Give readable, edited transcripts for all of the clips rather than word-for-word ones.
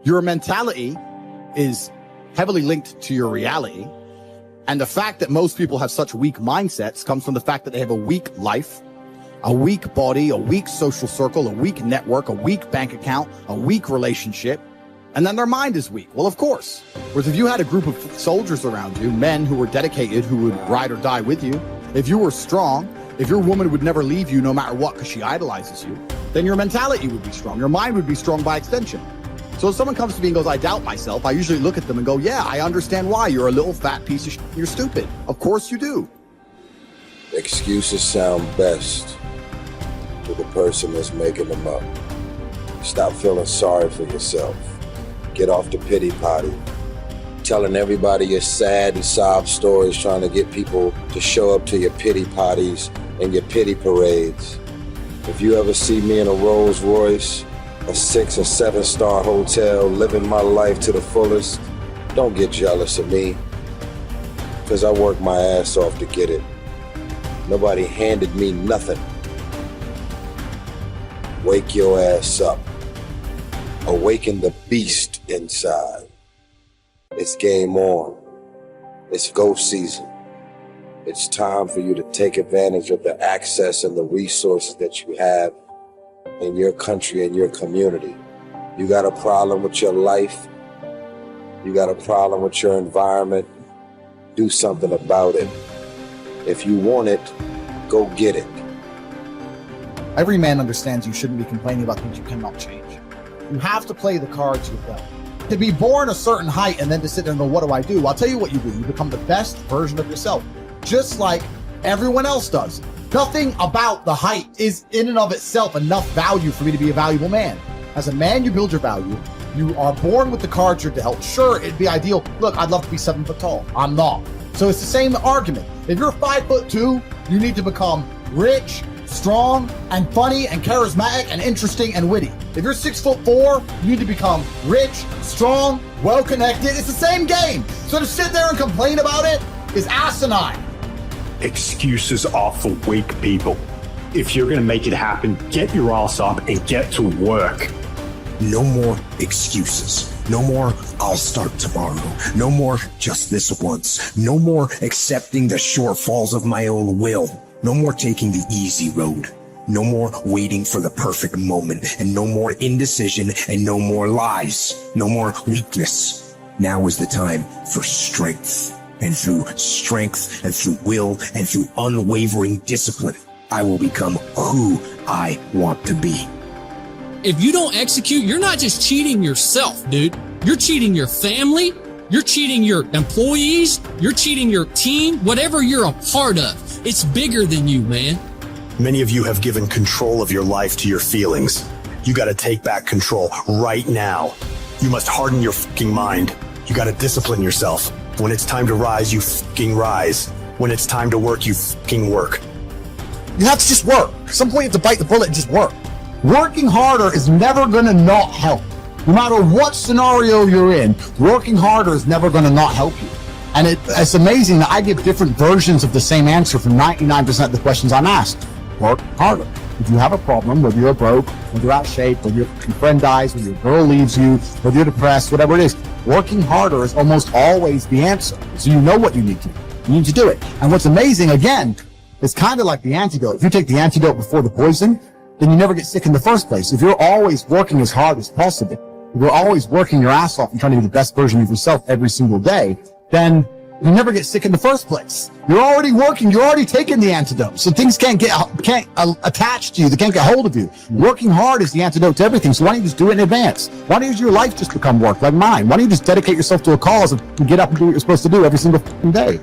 Your mentality is heavily linked to your reality. And the fact that most people have such weak mindsets comes from the fact that they have a weak life, a weak body, a weak social circle, a weak network, a weak bank account, a weak relationship, and then their mind is weak. Well, of course. Whereas if you had a group of soldiers around you, men who were dedicated, who would ride or die with you, if you were strong, if your woman would never leave you no matter what because she idolizes you, then your mentality would be strong. Your mind would be strong by extension. So if someone comes to me and goes, I doubt myself, I usually look at them and go, yeah, I understand why. You're a little fat piece of shit. You're stupid. Of course you do. Excuses sound best to the person that's making them up. Stop feeling sorry for yourself. Get off the pity potty. Telling everybody your sad and sob stories, trying to get people to show up to your pity potties and your pity parades. If you ever see me in a Rolls Royce, a 6 or 7 star hotel, living my life to the fullest, don't get jealous of me, because I worked my ass off to get it. Nobody handed me nothing. Wake your ass up. Awaken the beast inside. It's game on. It's go season. It's time for you to take advantage of the access and the resources that you have in your country and your community. You got a problem with your life. You got a problem with your environment. Do something about it. If you want it, go get it. Every man understands you shouldn't be complaining about things you cannot change. You have to play the cards you're dealt. To be born a certain height and then to sit there and go, what do I do? I'll tell you what you do. You become the best version of yourself, just like everyone else does. Nothing about the height is in and of itself enough value for me to be a valuable man. As a man, you build your value. You are born with the cards you're dealt. Sure, it'd be ideal. Look, I'd love to be 7 foot tall. I'm not. So it's the same argument. If you're 5'2", you need to become rich, strong, and funny, and charismatic, and interesting, and witty. If you're 6'4", you need to become rich, strong, well-connected. It's the same game. So to sit there and complain about it is asinine. Excuses are for weak people. If you're going to make it happen, get your ass up and get to work. No more excuses. No more, I'll start tomorrow. No more, just this once. No more accepting the shortfalls of my own will. No more taking the easy road. No more waiting for the perfect moment. And no more indecision and no more lies. No more weakness. Now is the time for strength. And through strength and through will and through unwavering discipline, I will become who I want to be. If you don't execute, you're not just cheating yourself, dude. You're cheating your family. You're cheating your employees. You're cheating your team. Whatever you're a part of, it's bigger than you, man. Many of you have given control of your life to your feelings. You got to take back control right now. You must harden your fucking mind. You got to discipline yourself. When it's time to rise, you fucking rise. When it's time to work, you fucking work. You have to just work. At some point you have to bite the bullet and just work. Working harder is never going to not help. No matter what scenario you're in, working harder is never going to not help you. And it's amazing that I give different versions of the same answer for 99% of the questions I'm asked. Work harder. If you have a problem, whether you're broke, whether you're out of shape, whether your friend dies, whether your girl leaves you, whether you're depressed, whatever it is, working harder is almost always the answer. So you know what you need to do. You need to do it. And what's amazing, again, it's kind of like the antidote. If you take the antidote before the poison, then you never get sick in the first place. If you're always working as hard as possible, if you're always working your ass off and trying to be the best version of yourself every single day, then you never get sick in the first place. You're already working. You're already taking the antidote. So things can't attach to you. They can't get hold of you. Working hard is the antidote to everything. So why don't you just do it in advance? Why don't your life just become work like mine? Why don't you just dedicate yourself to a cause and get up and do what you're supposed to do every single day?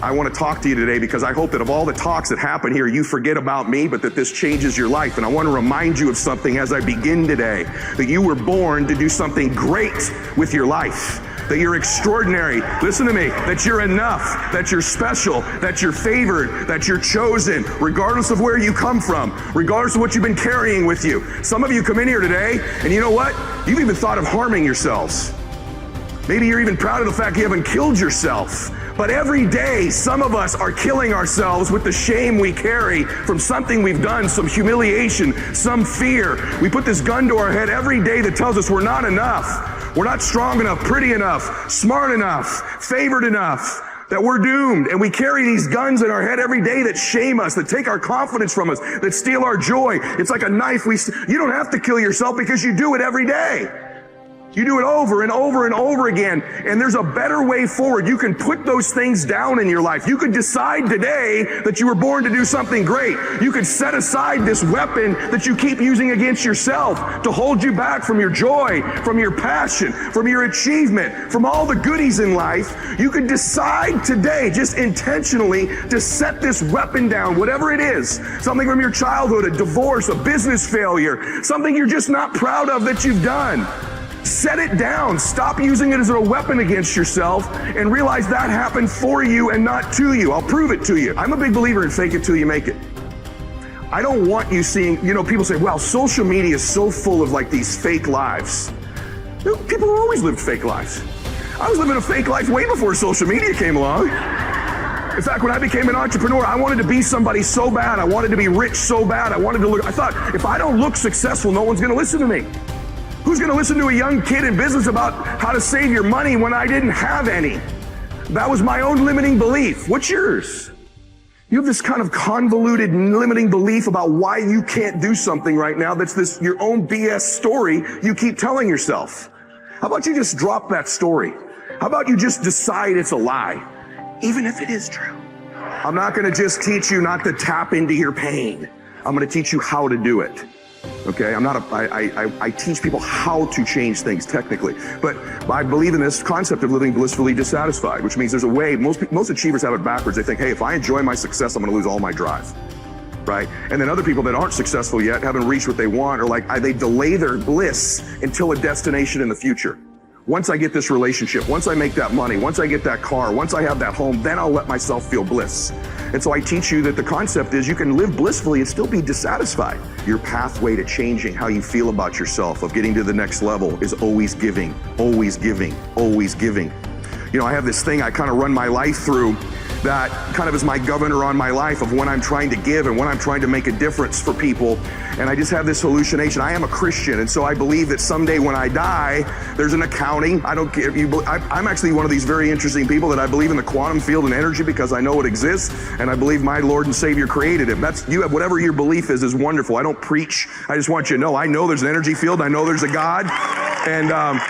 I want to talk to you today because I hope that of all the talks that happen here, you forget about me, but that this changes your life. And I want to remind you of something as I begin today, that you were born to do something great with your life, that you're extraordinary. Listen to me, that you're enough, that you're special, that you're favored, that you're chosen, regardless of where you come from, regardless of what you've been carrying with you. Some of you come in here today, and you know what? You've even thought of harming yourselves. Maybe you're even proud of the fact you haven't killed yourself. But every day, some of us are killing ourselves with the shame we carry from something we've done, some humiliation, some fear. We put this gun to our head every day that tells us we're not enough. We're not strong enough, pretty enough, smart enough, favored enough, that we're doomed. And we carry these guns in our head every day that shame us, that take our confidence from us, that steal our joy. It's like a knife. You don't have to kill yourself because you do it every day. You do it over and over and over again. And there's a better way forward. You can put those things down in your life. You could decide today that you were born to do something great. You could set aside this weapon that you keep using against yourself to hold you back from your joy, from your passion, from your achievement, from all the goodies in life. You could decide today, just intentionally, to set this weapon down, whatever it is. Something from your childhood, a divorce, a business failure, something you're just not proud of that you've done. Set it down. Stop using it as a weapon against yourself and realize that happened for you and not to you. I'll prove it to you. I'm a big believer in fake it till you make it. I don't want you seeing, people say, well, social media is so full of like these fake lives. People have always lived fake lives. I was living a fake life way before social media came along. In fact, when I became an entrepreneur, I wanted to be somebody so bad. I wanted to be rich so bad. I thought, if I don't look successful, no one's going to listen to me. Who's going to listen to a young kid in business about how to save your money when I didn't have any? That was my own limiting belief. What's yours? You have this kind of convoluted limiting belief about why you can't do something right now that's your own BS story you keep telling yourself. How about you just drop that story? How about you just decide it's a lie, even if it is true? I'm not going to just teach you not to tap into your pain. I'm going to teach you how to do it. Okay, I teach people how to change things technically, but I believe in this concept of living blissfully dissatisfied, which means there's a way. Most achievers have it backwards. They think, hey, if I enjoy my success, I'm going to lose all my drive, right? And then other people that aren't successful yet, haven't reached what they want, or they delay their bliss until a destination in the future. Once I get this relationship, once I make that money, once I get that car, once I have that home, then I'll let myself feel bliss. And so I teach you that the concept is you can live blissfully and still be dissatisfied. Your pathway to changing how you feel about yourself, of getting to the next level, is always giving, always giving, always giving. I have this thing I kind of run my life through that kind of is my governor on my life of when I'm trying to give and when I'm trying to make a difference for people. And I just have this hallucination. I am a Christian, and so I believe that someday when I die, there's an accounting. I don't care if you. I'm actually one of these very interesting people that I believe in the quantum field and energy because I know it exists, and I believe my Lord and Savior created it. You have whatever your belief is wonderful. I don't preach. I just want you to know. I know there's an energy field. I know there's a God, and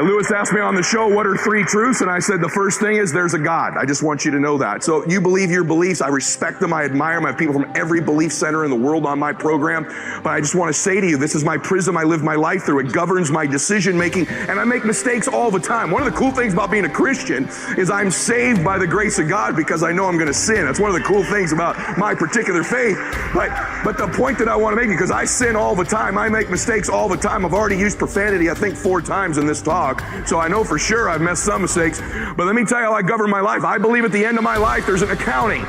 Lewis asked me on the show, what are 3 truths? And I said, the first thing is there's a God. I just want you to know that. So you believe your beliefs. I respect them. I admire them. I have people from every belief center in the world on my program. But I just want to say to you, this is my prism. I live my life through. It governs my decision making. And I make mistakes all the time. One of the cool things about being a Christian is I'm saved by the grace of God because I know I'm going to sin. That's one of the cool things about my particular faith. But the point that I want to make, because I sin all the time. I make mistakes all the time. I've already used profanity, I think, 4 times in this talk. So I know for sure I've messed some mistakes. But let me tell you how I govern my life. I believe at the end of my life there's an accounting.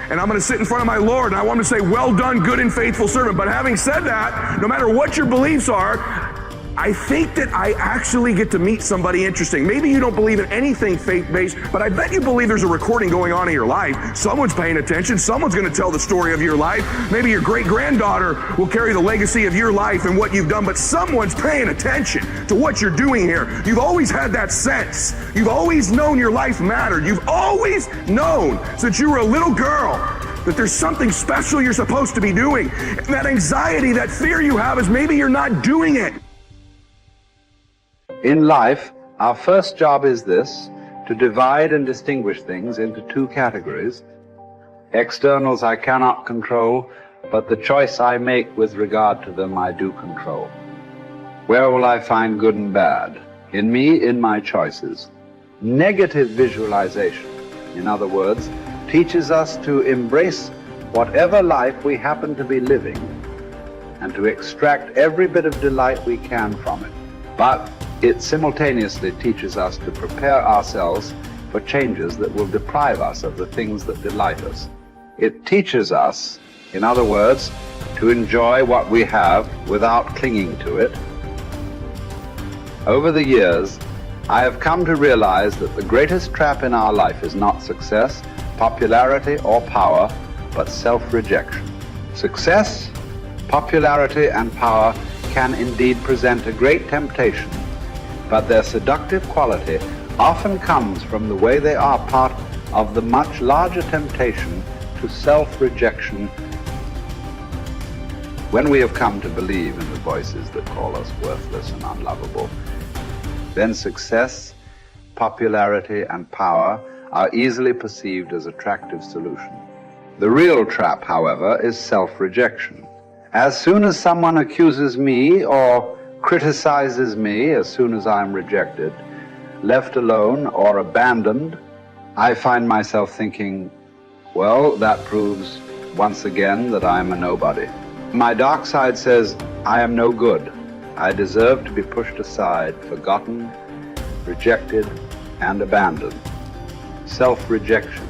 And I'm going to sit in front of my Lord and I want him to say, well done, good and faithful servant. But having said that, no matter what your beliefs are, I think that I actually get to meet somebody interesting. Maybe you don't believe in anything faith-based, but I bet you believe there's a recording going on in your life. Someone's paying attention. Someone's going to tell the story of your life. Maybe your great-granddaughter will carry the legacy of your life and what you've done, but someone's paying attention to what you're doing here. You've always had that sense. You've always known your life mattered. You've always known since you were a little girl that there's something special you're supposed to be doing. And that anxiety, that fear you have is maybe you're not doing it. In life, our first job is this: to divide and distinguish things into 2 categories. Externals I cannot control, but the choice I make with regard to them I do control. Where will I find good and bad? In me, in my choices. Negative visualization, in other words, teaches us to embrace whatever life we happen to be living and to extract every bit of delight we can from it. But it simultaneously teaches us to prepare ourselves for changes that will deprive us of the things that delight us. It teaches us, in other words, to enjoy what we have without clinging to it. Over the years, I have come to realize that the greatest trap in our life is not success, popularity, or power, but self-rejection. Success, popularity, and power can indeed present a great temptation, but their seductive quality often comes from the way they are part of the much larger temptation to self-rejection. When we have come to believe in the voices that call us worthless and unlovable, then success, popularity, and power are easily perceived as attractive solutions. The real trap, however, is self-rejection. As soon as someone accuses me or criticizes me, as soon as I'm rejected, left alone, or abandoned, I find myself thinking, well, that proves once again that I'm a nobody. My dark side says, I am no good. I deserve to be pushed aside, forgotten, rejected, and abandoned. Self-rejection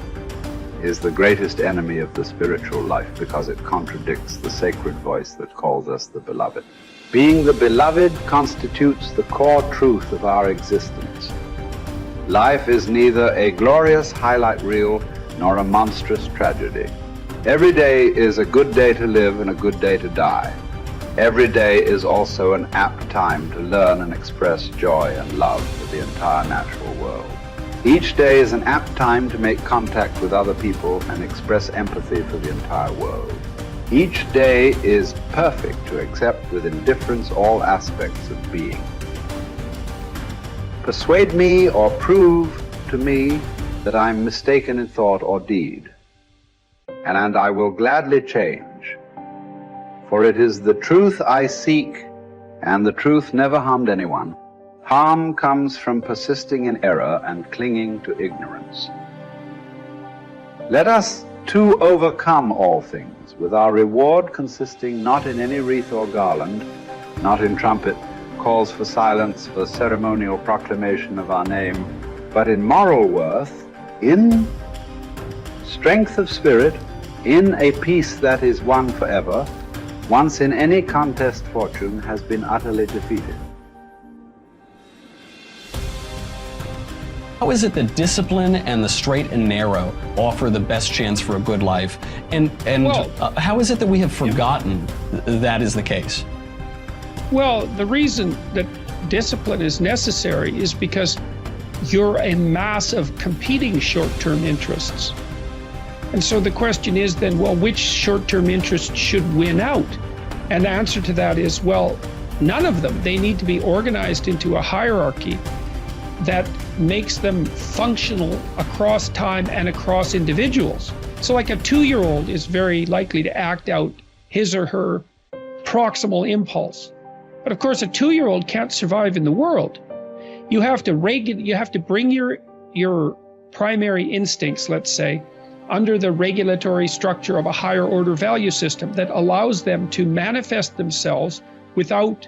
is the greatest enemy of the spiritual life because it contradicts the sacred voice that calls us the beloved. Being the beloved constitutes the core truth of our existence. Life is neither a glorious highlight reel nor a monstrous tragedy. Every day is a good day to live and a good day to die. Every day is also an apt time to learn and express joy and love for the entire natural world. Each day is an apt time to make contact with other people and express empathy for the entire world. Each day is perfect to accept with indifference all aspects of being. Persuade me or prove to me that I'm mistaken in thought or deed, and I will gladly change. For it is the truth I seek, and the truth never harmed anyone. Harm comes from persisting in error and clinging to ignorance. Let us too overcome all things, with our reward consisting not in any wreath or garland, not in trumpet, calls for silence, for ceremonial proclamation of our name, but in moral worth, in strength of spirit, in a peace that is won forever, once in any contest fortune has been utterly defeated. How is it that discipline and the straight and narrow offer the best chance for a good life? And how is it that we have forgotten that is the case? Well, the reason that discipline is necessary is because you're a mass of competing short-term interests. And so the question is then, well, which short-term interest should win out? And the answer to that is, well, none of them. They need to be organized into a hierarchy that makes them functional across time and across individuals. So like a 2-year-old is very likely to act out his or her proximal impulse. But of course, a 2-year-old can't survive in the world. You have to bring your primary instincts, let's say, under the regulatory structure of a higher order value system that allows them to manifest themselves without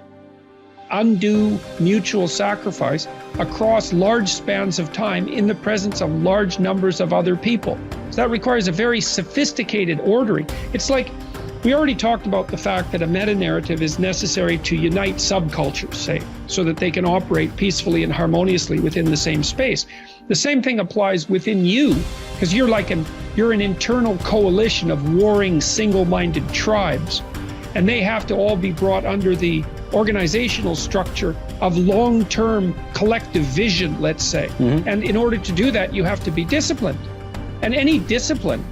undue mutual sacrifice across large spans of time in the presence of large numbers of other people. So that requires a very sophisticated ordering. It's like, we already talked about the fact that a meta-narrative is necessary to unite subcultures, say, so that they can operate peacefully and harmoniously within the same space. The same thing applies within you, because you're an internal coalition of warring single-minded tribes, and they have to all be brought under the organizational structure of long-term collective vision, let's say. Mm-hmm. And in order to do that, you have to be disciplined. And any discipline,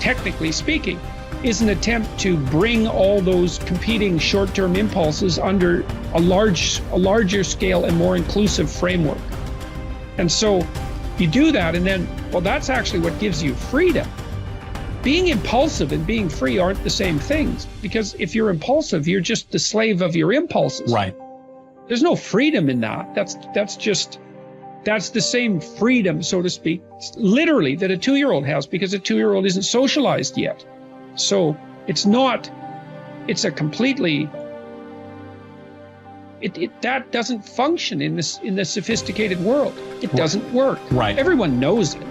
technically speaking, is an attempt to bring all those competing short-term impulses under a larger scale and more inclusive framework. And so you do that, and then, well, that's actually what gives you freedom. Being impulsive and being free aren't the same things, because if you're impulsive, you're just the slave of your impulses. Right. There's no freedom in that. That's the same freedom, so to speak, literally, that a 2-year-old has, because a 2-year-old isn't socialized yet. So it's a completely, that doesn't function in the sophisticated world. It doesn't work. Right. Everyone knows it.